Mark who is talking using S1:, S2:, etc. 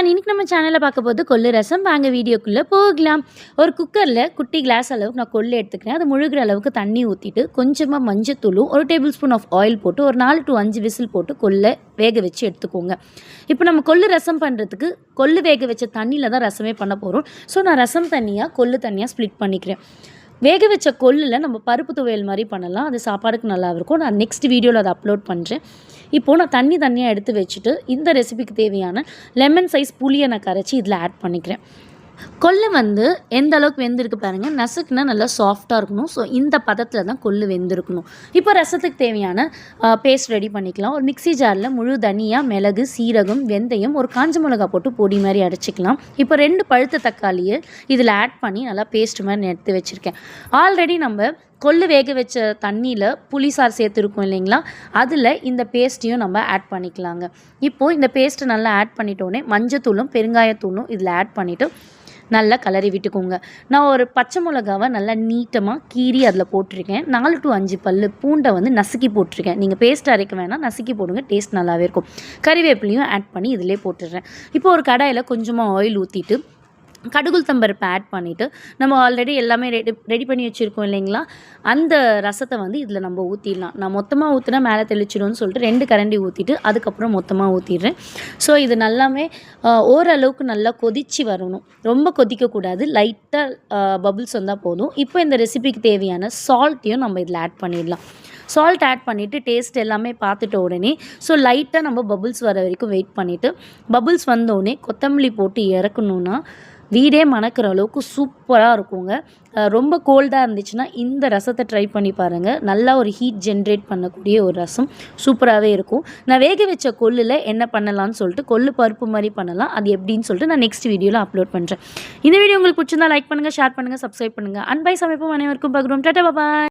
S1: இன்னைக்கு நம்ம சேனலில் பார்க்க போது கொள்ளு ரசம். வாங்க வீடியோக்குள்ளே போகலாம். ஒரு குக்கரில் குட்டி கிளாஸ் அளவுக்கு நான் கொள்ளு எடுத்துக்கிறேன். அது முழுகிற அளவுக்கு தண்ணி ஊற்றிட்டு கொஞ்சமாக மஞ்சத்தூளும் 1 டேபிள் ஸ்பூன் ஆஃப் ஆயில் போட்டு ஒரு 4 to 5 விசில் போட்டு கொள்ளை வேக வச்சு எடுத்துக்கோங்க. இப்போ நம்ம கொள்ளு ரசம் பண்ணுறதுக்கு கொள்ளு வேக வச்ச தண்ணியில் தான் ரசமே பண்ண போகிறோம். ஸோ நான் ரசம் தனியாக கொள்ளு தனியாக ஸ்ப்ளிட் பண்ணிக்கிறேன். வேக வச்ச கொள்ளில் நம்ம பருப்பு துவையல் மாதிரி பண்ணலாம். அது சாப்பாடுக்கு நல்லா இருக்கும். நான் நெக்ஸ்ட் வீடியோவில் அதை அப்லோட் பண்ணுறேன். இப்போது நான் தண்ணியாக எடுத்து வச்சுட்டு இந்த ரெசிபிக்கு தேவையான லெமன் சைஸ் புளியை நான் கரைச்சி இதில் ஆட் பண்ணிக்கிறேன். கொள்ளு எந்த அளவுக்கு வெந்திருக்கு பாருங்கள். நசுக்குனா நல்லா சாஃப்டாக இருக்கணும். ஸோ இந்த பதத்தில் தான் கொள்ளு வெந்திருக்கணும். இப்போ ரசத்துக்கு தேவையான பேஸ்ட் ரெடி பண்ணிக்கலாம். ஒரு மிக்ஸி ஜாரில் முழு தனியா, மிளகு, சீரகம், வெந்தயம், ஒரு காஞ்ச மிளகா போட்டு பொடி மாதிரி அரைச்சிக்கலாம். இப்போ 2 பழுத்த தக்காளியை இதில் ஆட் பண்ணி நல்லா பேஸ்ட் மாதிரி எடுத்து வச்சுருக்கேன். ஆல்ரெடி நம்ம கொள்ளு வேக வச்ச தண்ணியில் புளிசார் சேர்த்துருக்கோம் இல்லைங்களா, அதில் இந்த பேஸ்ட்டையும் நம்ம ஆட் பண்ணிக்கலாங்க. இப்போது இந்த பேஸ்ட்டை நல்லா ஆட் பண்ணிட்டோன்னே மஞ்சத்தூளும் பெருங்காயத்தூளும் இதில் ஆட் பண்ணிவிட்டு நல்லா கலரி விட்டுக்கோங்க. நான் ஒரு பச்சை மிளகாவை நல்லா நீட்டமாக கீறி அதில் போட்டிருக்கேன். 4 to 5 பல் பூண்டை நசுக்கி போட்டிருக்கேன். நீங்கள் பேஸ்ட் அரைக்க வேணாம், நசுக்கி போடுங்க, டேஸ்ட் நல்லாவே இருக்கும். கறிவேப்பிலையும் ஆட் பண்ணி இதிலே போட்டுடுறேன். இப்போ ஒரு கடாயில் கொஞ்சமாக ஆயில் ஊற்றிட்டு கடுகுளுத்தம்பருப்பை ஆட் பண்ணிவிட்டு நம்ம ஆல்ரெடி எல்லாமே ரெடி பண்ணி வச்சுருக்கோம் இல்லைங்களா, அந்த ரசத்தை இதில் நம்ம ஊற்றிடலாம். நான் மொத்தமாக ஊற்றினா மேலே தெளிச்சிடும்னு சொல்லிட்டு 2 கரண்டி ஊற்றிட்டு அதுக்கப்புறம் மொத்தமாக ஊற்றிடுறேன். ஸோ இது நல்லாமே ஓரளவுக்கு நல்லா கொதித்து வரணும். ரொம்ப கொதிக்கக்கூடாது, லைட்டாக பபுள்ஸ் வந்தால் போதும். இப்போ இந்த ரெசிபிக்கு தேவையான சால்ட்டையும் நம்ம இதில் ஆட் பண்ணிடலாம். சால்ட் ஆட் பண்ணிவிட்டு டேஸ்ட் எல்லாமே பார்த்துட்ட உடனே லைட்டாக நம்ம பபுள்ஸ் வர வரைக்கும் வெயிட் பண்ணிவிட்டு பபுள்ஸ் வந்தோடனே கொத்தமல்லி போட்டு இறக்கணுன்னா வீடே மணக்கிற அளவுக்கு சூப்பராக இருக்குங்க. ரொம்ப கோல்டாக இருந்துச்சுன்னா இந்த ரசத்தை ட்ரை பண்ணி பாருங்கள். நல்லா ஒரு ஹீட் ஜென்ரேட் பண்ணக்கூடிய ஒரு ரசம் சூப்பராகவே இருக்கும். நான் வேக வச்ச கொள்ளில் என்ன பண்ணலான்னு சொல்லிட்டு கொள்ளு பருப்பு மாதிரி பண்ணலாம். அது எப்படின்னு சொல்லிட்டு நான் நெக்ஸ்ட் வீடியோவில் அப்லோட் பண்ணுறேன். இந்த வீடியோ உங்களுக்கு பிடிச்சிருந்தா லைக் பண்ணுங்கள், ஷேர் பண்ணுங்கள், சப்ஸ்கிரைப் பண்ணுங்கள். அன்பை சமைப்போம் அனைவருக்கும் பகிர்வோம். டாடா பாய்.